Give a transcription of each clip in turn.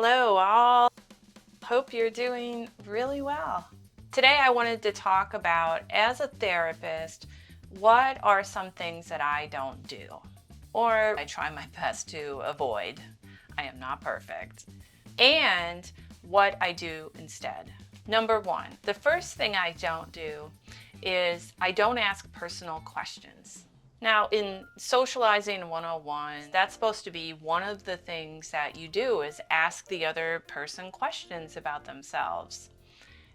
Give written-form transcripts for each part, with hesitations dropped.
Hello, all. Hope you're doing really well. Today, I wanted to talk about, as a therapist, what are some things that I don't do, or I try my best to avoid. I am not perfect. And what I do instead. Number one, the first thing I don't do is I don't ask personal questions. Now, in Socializing 101, that's supposed to be one of the things that you do is ask the other person questions about themselves.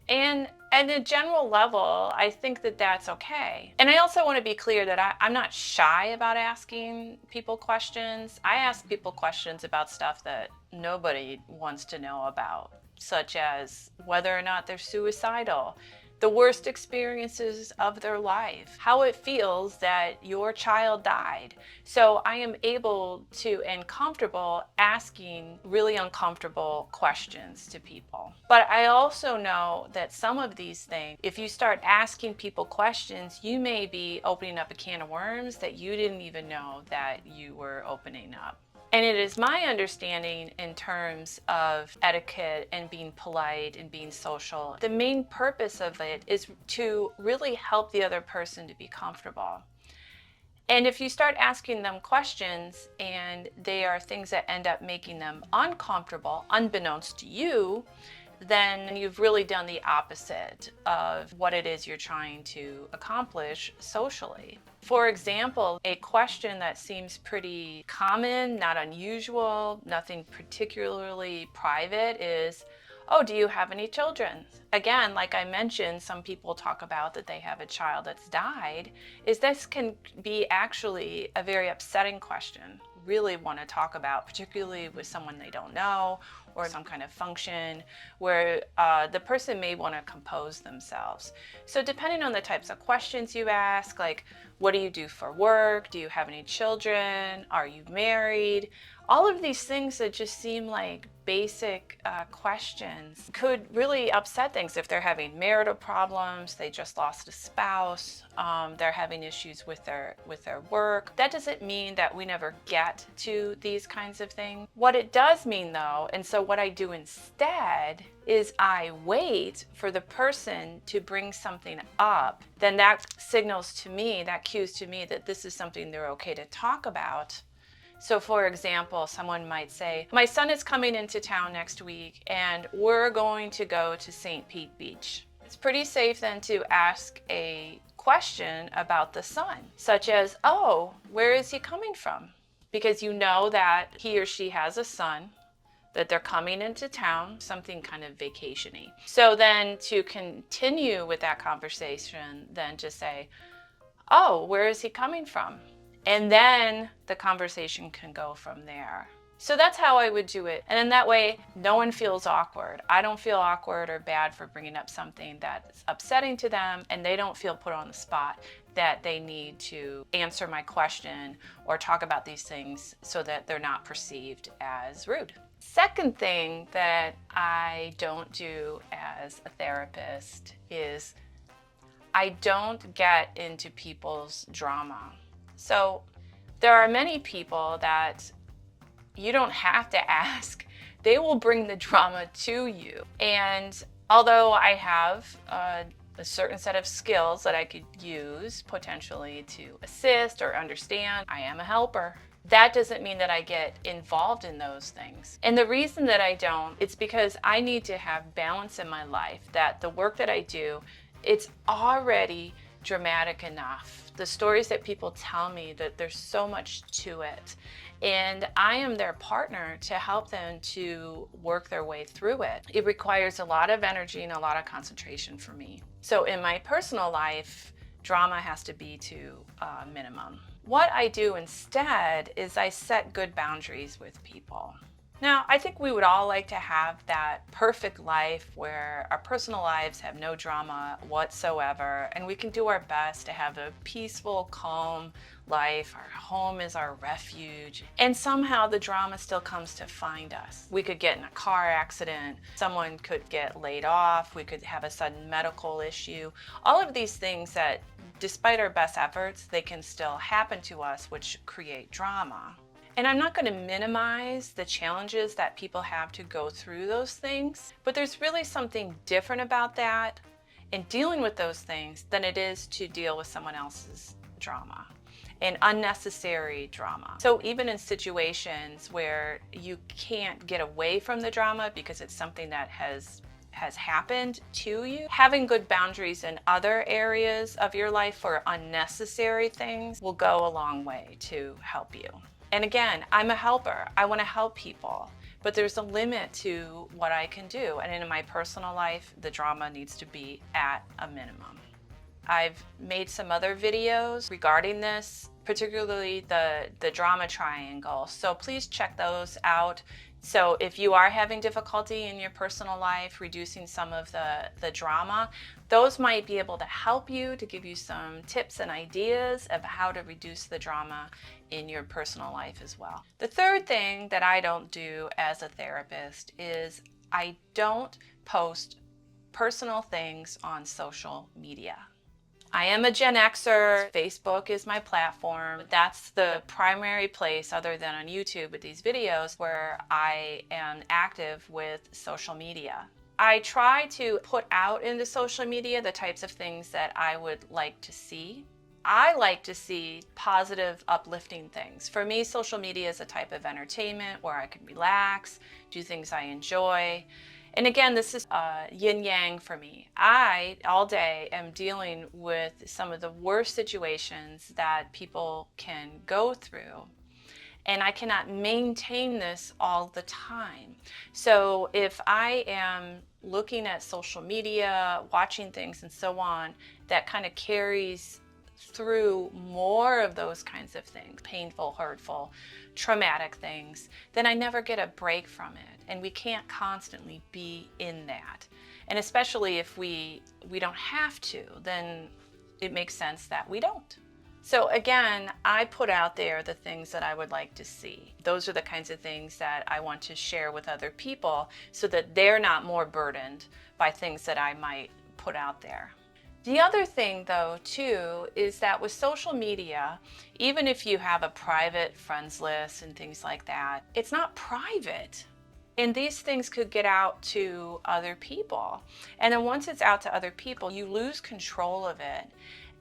And at a general level, I think that that's okay. And I also want to be clear that I'm not shy about asking people questions. I ask people questions about stuff that nobody wants to know about, such as whether or not they're suicidal, the worst experiences of their life, how it feels that your child died. So I am able to and comfortable asking really uncomfortable questions to people. But I also know that some of these things, if you start asking people questions, you may be opening up a can of worms that you didn't even know that you were opening up. And it is my understanding, in terms of etiquette and being polite and being social, the main purpose of it is to really help the other person to be comfortable. And if you start asking them questions and they are things that end up making them uncomfortable, unbeknownst to you, then you've really done the opposite of what it is you're trying to accomplish socially. For example, a question that seems pretty common, not unusual, nothing particularly private is, oh, do you have any children? Again, like I mentioned, some people talk about that they have a child that's died. This can be actually a very upsetting question. Really want to talk about, particularly with someone they don't know or some kind of function where the person may want to compose themselves. So depending on the types of questions you ask, like what do you do for work? Do you have any children? Are you married? All of these things that just seem like basic questions could really upset things. If they're having marital problems, they just lost a spouse, they're having issues with their work. That doesn't mean that we never get to these kinds of things. What it does mean though, and so what I do instead is I wait for the person to bring something up. Then that signals to me, that cues to me that this is something they're okay to talk about. So for example, someone might say, my son is coming into town next week and we're going to go to St. Pete Beach. It's pretty safe then to ask a question about the son, such as, oh, where is he coming from? Because you know that he or she has a son, that they're coming into town, something kind of vacation-y. So then to continue with that conversation, then just say, oh, where is he coming from? And then the conversation can go from there. So that's how I would do it. And in that way, no one feels awkward. I don't feel awkward or bad for bringing up something that's upsetting to them, and they don't feel put on the spot that they need to answer my question or talk about these things so that they're not perceived as rude. Second thing that I don't do as a therapist is I don't get into people's drama. So there are many people that you don't have to ask. They will bring the drama to you. And although I have a certain set of skills that I could use potentially to assist or understand, I am a helper. That doesn't mean that I get involved in those things. And the reason that I don't, it's because I need to have balance in my life, that the work that I do, it's already dramatic enough. The stories that people tell me, that there's so much to it. And I am their partner to help them to work their way through it. It requires a lot of energy and a lot of concentration for me. So in my personal life, drama has to be to a minimum. What I do instead is I set good boundaries with people. Now, I think we would all like to have that perfect life where our personal lives have no drama whatsoever, and we can do our best to have a peaceful, calm life. Our home is our refuge, and somehow the drama still comes to find us. We could get in a car accident, someone could get laid off, we could have a sudden medical issue. All of these things that, despite our best efforts, they can still happen to us, which create drama. And I'm not going to minimize the challenges that people have to go through those things, but there's really something different about that in dealing with those things than it is to deal with someone else's drama and unnecessary drama. So even in situations where you can't get away from the drama because it's something that has happened to you, having good boundaries in other areas of your life for unnecessary things will go a long way to help you. And again, I'm a helper. I want to help people, but there's a limit to what I can do. And in my personal life, the drama needs to be at a minimum. I've made some other videos regarding this, particularly the drama triangle. So please check those out. So if you are having difficulty in your personal life, reducing some of the drama, those might be able to help you, to give you some tips and ideas of how to reduce the drama in your personal life as well. The third thing that I don't do as a therapist is I don't post personal things on social media. I am a Gen Xer. Facebook is my platform. That's the primary place, other than on YouTube with these videos, where I am active with social media. I try to put out into social media the types of things that I would like to see. I like to see positive, uplifting things. For me, social media is a type of entertainment where I can relax, do things I enjoy. And again, this is yin-yang for me. I, all day, am dealing with some of the worst situations that people can go through. And I cannot maintain this all the time. So if I am looking at social media, watching things and so on, that kind of carries through more of those kinds of things, painful, hurtful, traumatic things, then I never get a break from it. And we can't constantly be in that. And especially if we don't have to, then it makes sense that we don't. So again, I put out there the things that I would like to see. Those are the kinds of things that I want to share with other people so that they're not more burdened by things that I might put out there. The other thing though too is that with social media, even if you have a private friends list and things like that, it's not private. And these things could get out to other people. And then once it's out to other people, you lose control of it.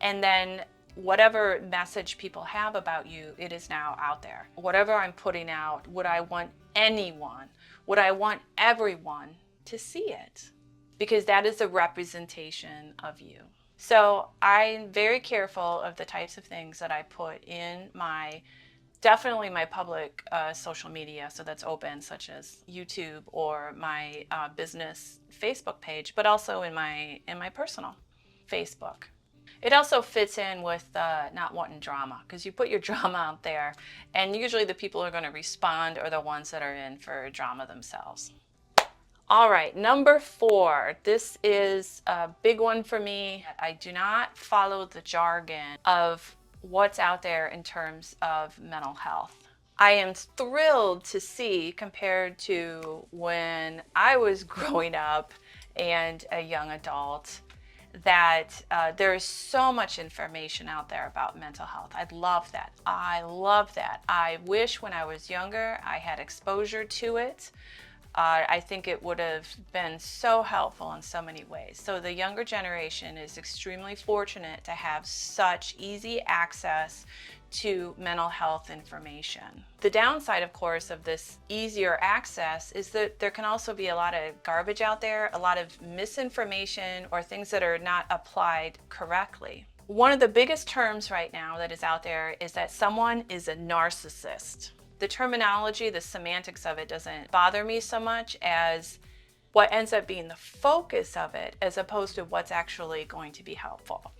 And then whatever message people have about you, it is now out there. Whatever I'm putting out, would I want anyone, would I want everyone to see it? Because that is a representation of you. So I'm very careful of the types of things that I put in definitely my public social media, so that's open, such as YouTube or my business Facebook page, but also in my personal Facebook. It also fits in with not wanting drama, because you put your drama out there, and usually the people who are going to respond are the ones that are in for drama themselves. All right, number 4. This is a big one for me. I do not follow the jargon of what's out there in terms of mental health. I am thrilled to see, compared to when I was growing up and a young adult, that there is so much information out there about mental health. I love that. I love that. I wish when I was younger I had exposure to it. I think it would have been so helpful in so many ways. So the younger generation is extremely fortunate to have such easy access to mental health information. The downside, of course, of this easier access is that there can also be a lot of garbage out there, a lot of misinformation or things that are not applied correctly. One of the biggest terms right now that is out there is that someone is a narcissist. The terminology, the semantics of it doesn't bother me so much as what ends up being the focus of it, as opposed to what's actually going to be helpful.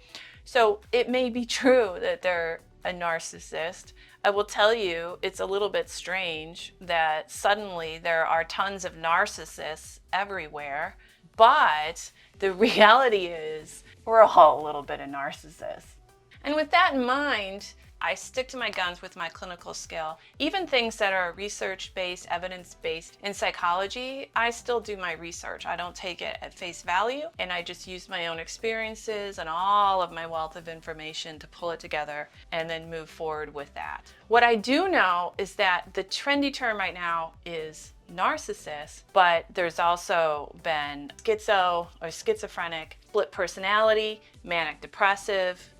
So it may be true that they're a narcissist. I will tell you, it's a little bit strange that suddenly there are tons of narcissists everywhere, but the reality is we're all a little bit of narcissists. And with that in mind, I stick to my guns with my clinical skill. Even things that are research-based, evidence-based in psychology, I still do my research. I don't take it at face value, and I just use my own experiences and all of my wealth of information to pull it together and then move forward with that. What I do know is that the trendy term right now is narcissist, but there's also been schizo or schizophrenic, split personality, manic depressive,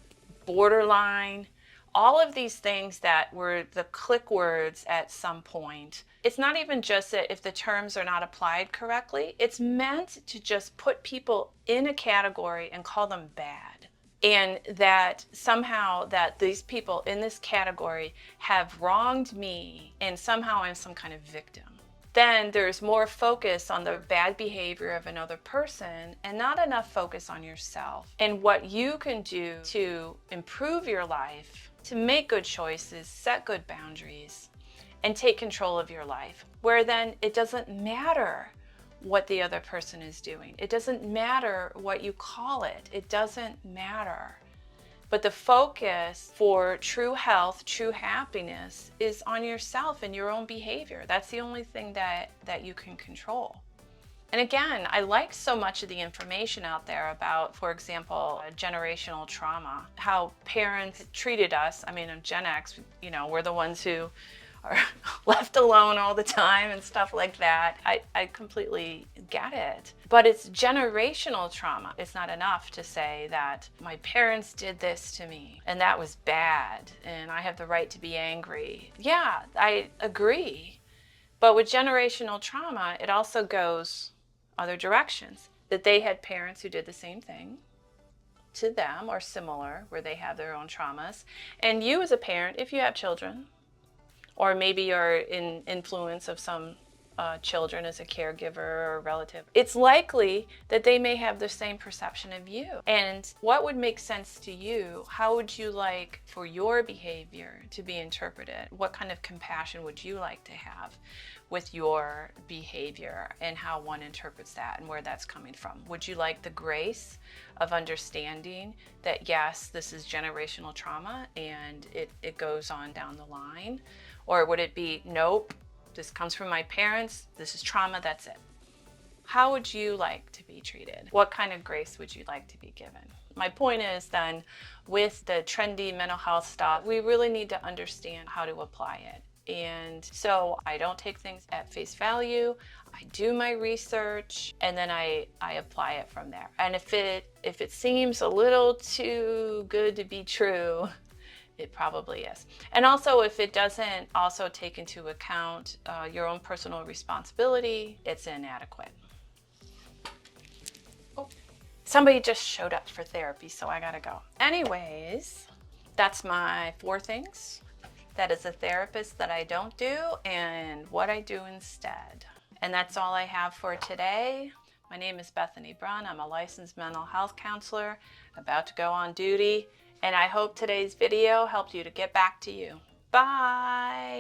borderline, all of these things that were the click words at some point. It's not even just that if the terms are not applied correctly, it's meant to just put people in a category and call them bad. And that somehow that these people in this category have wronged me and somehow I'm some kind of victim. Then there's more focus on the bad behavior of another person and not enough focus on yourself and what you can do to improve your life, to make good choices, set good boundaries, and take control of your life, where then it doesn't matter what the other person is doing. It doesn't matter what you call it. It doesn't matter. But the focus for true health, true happiness is on yourself and your own behavior. That's the only thing that you can control. And again, I like so much of the information out there about, for example, generational trauma, how parents treated us. I mean, I'm Gen X, we're the ones who are left alone all the time and stuff like that. I completely get it. But it's generational trauma. It's not enough to say that my parents did this to me and that was bad and I have the right to be angry. Yeah, I agree. But with generational trauma, it also goes other directions. That they had parents who did the same thing to them or similar, where they have their own traumas. And you as a parent, if you have children, or maybe you're in influence of some children as a caregiver or a relative, it's likely that they may have the same perception of you. And what would make sense to you? How would you like for your behavior to be interpreted? What kind of compassion would you like to have with your behavior and how one interprets that and where that's coming from? Would you like the grace of understanding that yes, this is generational trauma and it goes on down the line? Or would it be, nope, this comes from my parents, this is trauma, that's it? How would you like to be treated? What kind of grace would you like to be given? My point is then, with the trendy mental health stuff, we really need to understand how to apply it. And so I don't take things at face value, I do my research, and then I apply it from there. And if it seems a little too good to be true, it probably is. And also, if it doesn't also take into account your own personal responsibility, it's inadequate. Oh, somebody just showed up for therapy, so I gotta go. Anyways, that's my 4 things that as a therapist that I don't do and what I do instead. And that's all I have for today. My name is Bethany Brunn. I'm a licensed mental health counselor about to go on duty. And I hope today's video helped you to get back to you. Bye.